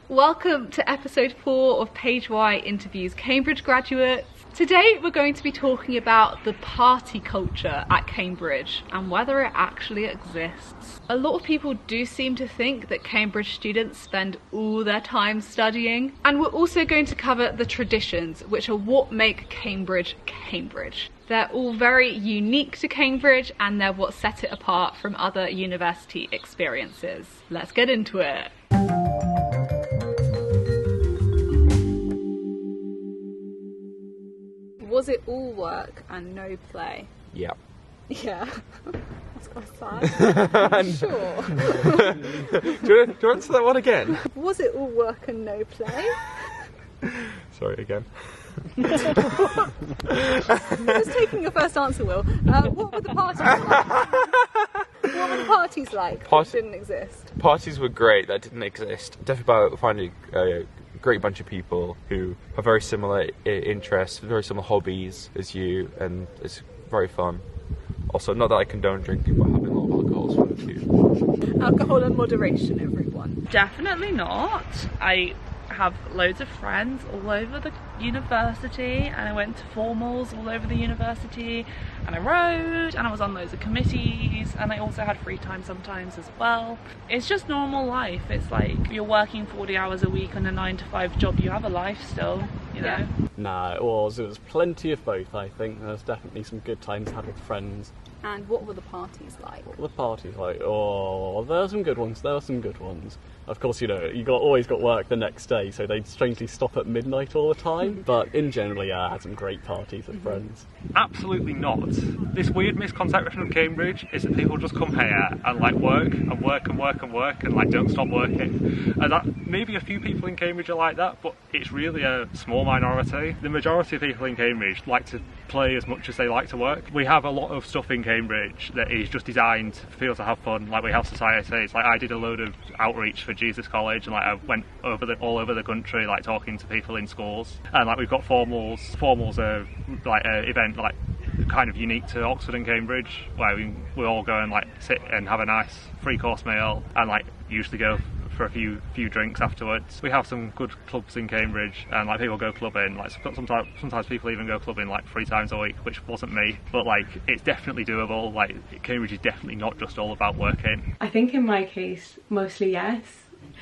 Welcome to episode 4 of PaigeY Interviews Cambridge Graduates. Today we're going to be talking about the party culture at Cambridge and whether it actually exists. A lot of people do seem to think that Cambridge students spend all their time studying, and we're also going to cover the traditions, which are what make Cambridge Cambridge. They're all very unique to Cambridge and they're what set it apart from other university experiences. Let's get into it. Was it all work and no play? Yeah. Yeah. That's quite sad. Sure. do you want to answer that one again? Was it all work and no play? Sorry, again. Just taking your first answer, Will. What were the parties like? What were the parties like that didn't exist? Parties were great that didn't exist. Definitely about finding a great bunch of people who have very similar interests, very similar hobbies as you, and it's very fun. Also, not that I condone drinking, but having a lot of alcohol is fun too. Alcohol in moderation, everyone. Definitely not. I have loads of friends all over the university, and I went to formals all over the university, and I rode, and I was on loads of committees, and I also had free time sometimes as well. It's just normal life. It's like you're working 40 hours a week on a 9-to-5 job. You have a life still, you know? Nah, it was plenty of both. I think there's definitely some good times had with friends. And what were the parties like? What were the parties like? Oh, there are some good ones. Of course, you always got work the next day, so they'd strangely stop at midnight all the time. But in general, yeah, I had some great parties with friends. Absolutely not. This weird misconception of Cambridge is that people just come here and like work and work and work and work and like don't stop working. And that maybe a few people in Cambridge are like that, but it's really a small minority. The majority of people in Cambridge like to play as much as they like to work. We have a lot of stuff in Cambridge that is just designed for people to have fun. Like we have societies. Like I did a load of outreach for Jesus College, and like I went all over the country, like talking to people in schools. And like we've got formals. Formals are like an event like kind of unique to Oxford and Cambridge, where we all go and like sit and have a nice 3-course meal, and like usually go for a few drinks afterwards. We have some good clubs in Cambridge, and like people go clubbing. Like sometimes people even go clubbing like 3 times a week, which wasn't me, but like it's definitely doable. Like Cambridge is definitely not just all about working. I think in my case, mostly yes.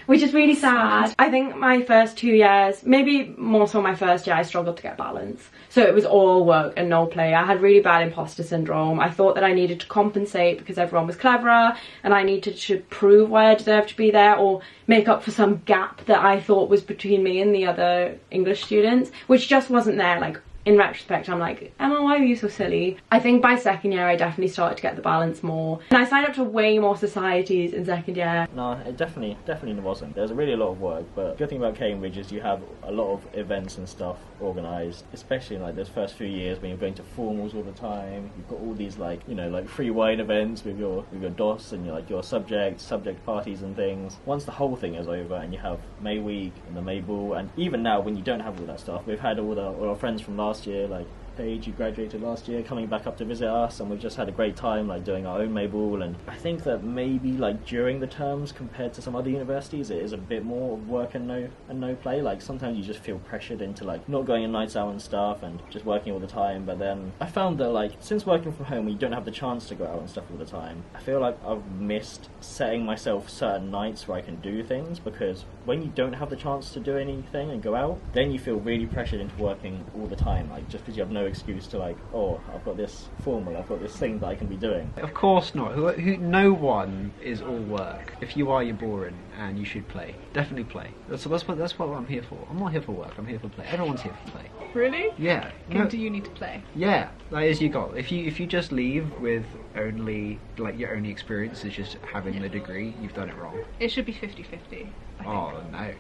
Which is really sad. I think my first 2 years, maybe more so my first year, I struggled to get balance. So it was all work and no play. I had really bad imposter syndrome. I thought that I needed to compensate because everyone was cleverer, and I needed to prove why I deserved to be there, or make up for some gap that I thought was between me and the other English students, which just wasn't there. Like, in retrospect, I'm like, Emma, why were you so silly? I think by second year, I definitely started to get the balance more. And I signed up to way more societies in second year. No, it definitely wasn't. There's really a lot of work, but the good thing about Cambridge is you have a lot of events and stuff organised, especially in like those first few years when you're going to formals all the time. You've got all these like free wine events with your DOS and your subject parties and things. Once the whole thing is over and you have May Week and the May Ball, and even now when you don't have all that stuff, we've had all our friends from last year, like Paige, you graduated last year, coming back up to visit us, and we've just had a great time like doing our own May Ball. And I think that maybe like during the terms compared to some other universities, it is a bit more work and no play. Like sometimes you just feel pressured into like not going on nights out and stuff and just working all the time. But then I found that like since working from home, you don't have the chance to go out and stuff all the time. I feel like I've missed setting myself certain nights where I can do things, because when you don't have the chance to do anything and go out, then you feel really pressured into working all the time, like just because you have no excuse to like, oh, I've got this formal, I've got this thing that I can be doing. Of course not. No one is all work. If you are, you're boring, and you should play. Definitely play. That's what I'm here for. I'm not here for work. I'm here for play. Everyone's here for play. Really? Yeah. Do you need to play? Yeah, that is your goal. If you just leave with only like your only experience is just having the degree, you've done it wrong. It should be 50-50. Oh no.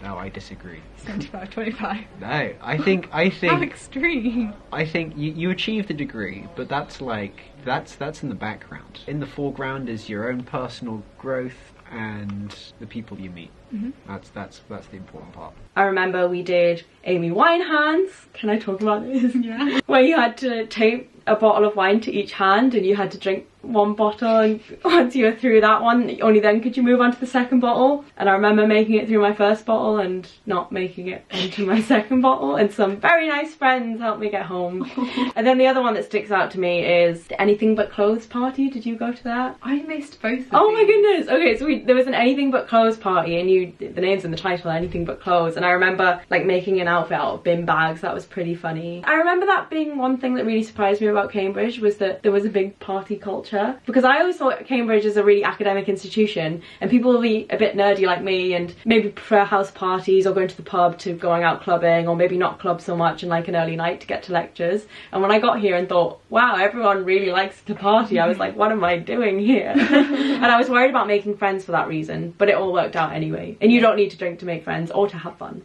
No, I disagree. 75-25. No, I think How extreme. I think you achieve the degree, but that's in the background. In the foreground is your own personal growth and the people you meet. Mm-hmm. That's the important part. I remember we did Amy Wine hands. Can I talk about this? Yeah. Where you had to tape a bottle of wine to each hand and you had to drink one bottle, and once you were through that one, only then could you move on to the second bottle. And I remember making it through my first bottle and not making it into my second bottle, and some very nice friends helped me get home. And then the other one that sticks out to me is the Anything But Clothes party. Did you go to that? I missed both of Oh my these. goodness. Okay, so there was an Anything But Clothes party, and the name's in the title, Anything But Clothes, and I remember like making an outfit out of bin bags. That was pretty funny. I remember that being one thing that really surprised me about Cambridge, was that there was a big party culture, because I always thought Cambridge is a really academic institution and people will be a bit nerdy like me and maybe prefer house parties or going to the pub to going out clubbing, or maybe not club so much and like an early night to get to lectures. And when I got here and thought, wow, everyone really likes to party, I was like, what am I doing here? And I was worried about making friends for that reason, but it all worked out anyway. And you don't need to drink to make friends or to have fun.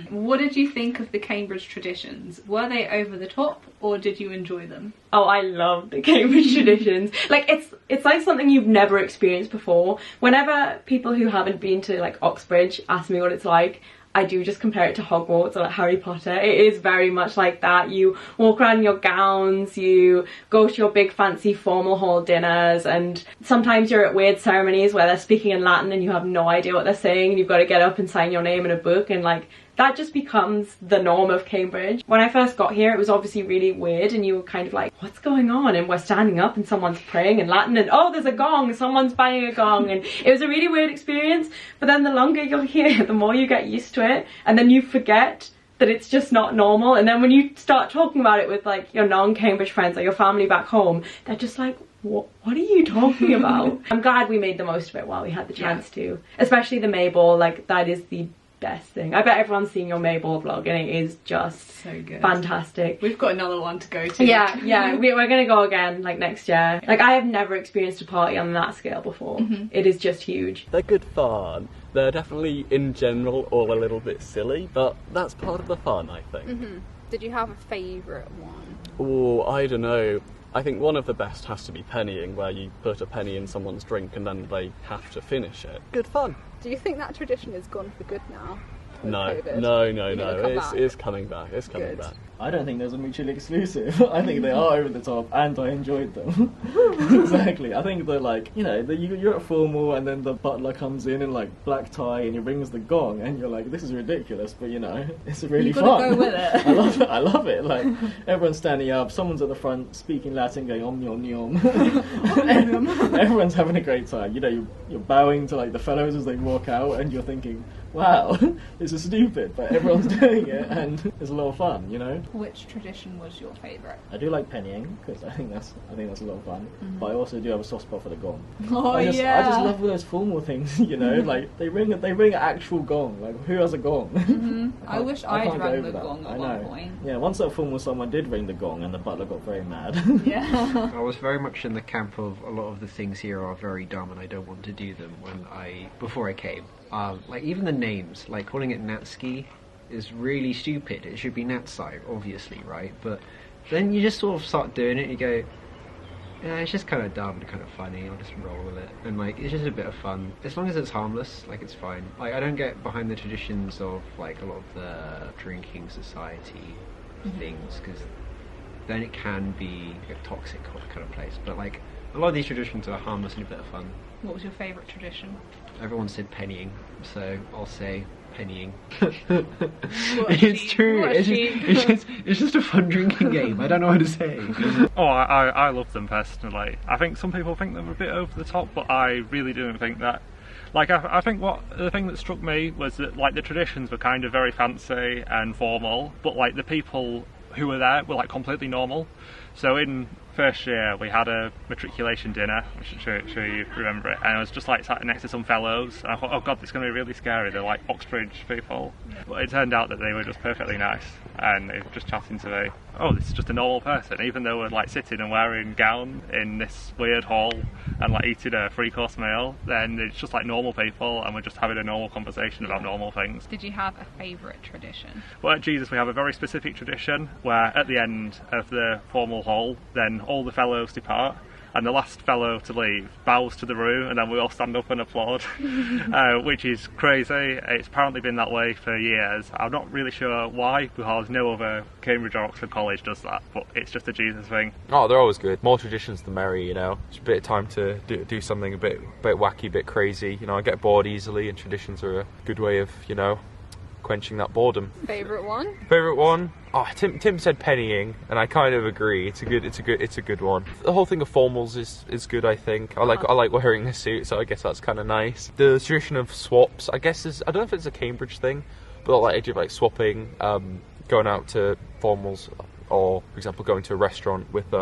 What did you think of the Cambridge traditions? Were they over the top, or did you enjoy them? Oh, I love the Cambridge traditions. Like, it's like something you've never experienced before. Whenever people who haven't been to like Oxbridge ask me what it's like, I do just compare it to Hogwarts or like Harry Potter. It is very much like that. You walk around in your gowns, you go to your big fancy formal hall dinners, and sometimes you're at weird ceremonies where they're speaking in Latin and you have no idea what they're saying and you've got to get up and sign your name in a book, and like that just becomes the norm of Cambridge. When I first got here, it was obviously really weird and you were kind of like, what's going on? And we're standing up and someone's praying in Latin and oh, there's a gong, someone's banging a gong, and it was a really weird experience. But then the longer you're here, the more you get used to it, and then you forget that it's just not normal. And then when you start talking about it with like your non-Cambridge friends or your family back home, they're just like, what are you talking about? I'm glad we made the most of it while we had the chance to. Especially the May Ball, like that is the best thing. I bet everyone's seen your May Ball vlog and it is just so good, fantastic. We've got another one to go to. Yeah, we're gonna go again like next year. Like, I have never experienced a party on that scale before. It is just huge. They're good fun. They're definitely, in general, all a little bit silly, but that's part of the fun, I think. Did you have a favourite one? Oh, I don't know. I think one of the best has to be pennying, where you put a penny in someone's drink and then they have to finish it. Good fun. Do you think that tradition is gone for good now? No, it's coming back. It's coming back. I don't think those are mutually exclusive. I think they are over the top, and I enjoyed them. Exactly. I think they're like, you know, you're at formal, and then the butler comes in like black tie, and he rings the gong, and you're like, this is ridiculous, but you know, it's really fun. Go with it. I love it. I love it. Like, everyone's standing up, someone's at the front speaking Latin, going om nom nom. Everyone's having a great time. You know, you're bowing to like the fellows as they walk out, and you're thinking, wow, this is stupid, but everyone's doing it, and it's a lot of fun, you know. Which tradition was your favourite? I do like pennying because I think that's a lot of fun. But I also do have a soft spot for the gong. Oh, I just love those formal things, you know. Like they ring an actual gong. Like, who has a gong? I wish I'd rang the gong at one point. Yeah, once at formal, someone did ring the gong, and the butler got very mad. Yeah. I was very much in the camp of a lot of the things here are very dumb and I don't want to do them before I came. Like even the names, like calling it Natski is really stupid. It should be Natsai, obviously, right? But then you just sort of start doing it and you go, yeah, it's just kind of dumb and kind of funny, I'll just roll with it. And like, it's just a bit of fun. As long as it's harmless, like it's fine. Like, I don't get behind the traditions of like a lot of the drinking society things, because then it can be a toxic kind of place. But like, a lot of these traditions are harmless and a bit of fun. What was your favourite tradition? Everyone said pennying, so I'll say pennying. It's true. It's just a fun drinking game. I don't know what to say. Oh, I love them personally. I think some people think they're a bit over the top, but I really don't think that. Like, I think the thing that struck me was that like the traditions were kind of very fancy and formal, but like the people who were there were like completely normal. So in first year we had a matriculation dinner, which I'm sure you remember it, and I was just like sat next to some fellows and I thought, oh god, it's going to be really scary, they're like Oxbridge people. But it turned out that they were just perfectly nice, and they were just chatting to me, oh, this is just a normal person, even though we're like sitting and wearing gowns in this weird hall and like eating a 3-course meal, then it's just like normal people and we're just having a normal conversation about normal things. Did you have a favourite tradition? Well, at Jesus we have a very specific tradition where at the end of the formal hall then all the fellows depart and the last fellow to leave bows to the room, and then we all stand up and applaud, which is crazy. It's apparently been that way for years. I'm not really sure why, because no other Cambridge or Oxford college does that, but it's just a Jesus thing. Oh, they're always good. More traditions the merry, you know. It's a bit of time to do something a bit wacky, a bit crazy. You know, I get bored easily, and traditions are a good way of, you know, quenching that boredom. Favourite one? Favourite one? Oh, Tim said pennying, and I kind of agree. It's a good one. The whole thing of formals is good. I think I like wearing a suit, so I guess that's kind of nice. The tradition of swaps, I guess, I don't know if it's a Cambridge thing, but I like idea of swapping, going out to formals, or for example going to a restaurant with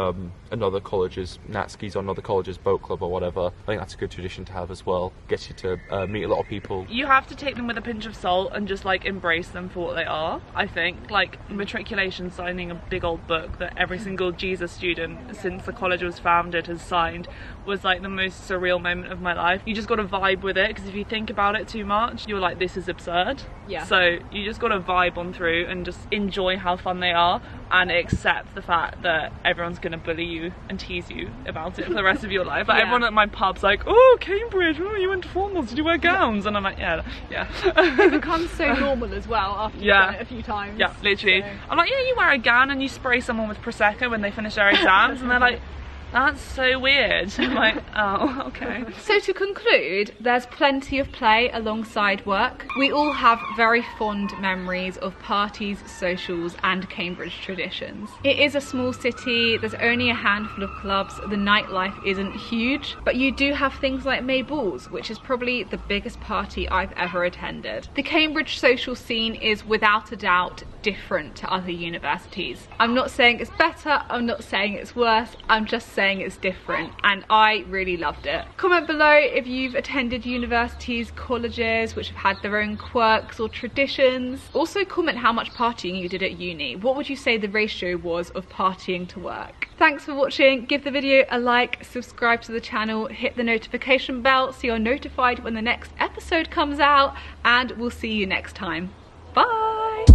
another college's Natskis or another college's boat club or whatever. I think that's a good tradition to have as well. Gets you to meet a lot of people. You have to take them with a pinch of salt and just like embrace them for what they are. I think like matriculation, signing a big old book that every single Jesus student since the college was founded has signed, was like the most surreal moment of my life. You just got to vibe with it, because if you think about it too much, you're like, this is absurd. Yeah. So you just got to vibe on through and just enjoy how fun they are, and accept the fact that everyone's going to bully you and tease you about it for the rest of your life. Like Yeah. everyone at my pub's like, oh, Cambridge, oh, you went to formals, did you wear gowns? And I'm like, yeah. It becomes so normal as well after you've done it a few times. Yeah, literally. So. I'm like, yeah, you wear a gown and you spray someone with Prosecco when they finish their exams, and they're like, that's so weird. I'm like, oh, okay. So to conclude, there's plenty of play alongside work. We all have very fond memories of parties, socials and Cambridge traditions. It is a small city, there's only a handful of clubs, the nightlife isn't huge, but you do have things like May Balls, which is probably the biggest party I've ever attended. The Cambridge social scene is without a doubt different to other universities. I'm not saying it's better, I'm not saying it's worse, I'm just saying it's different, and I really loved it. Comment below if you've attended universities, colleges which have had their own quirks or traditions. Also comment how much partying you did at uni. What would you say the ratio was of partying to work? Thanks for watching. Give the video a like, subscribe to the channel, hit the notification bell so you're notified when the next episode comes out, and we'll see you next time. Bye!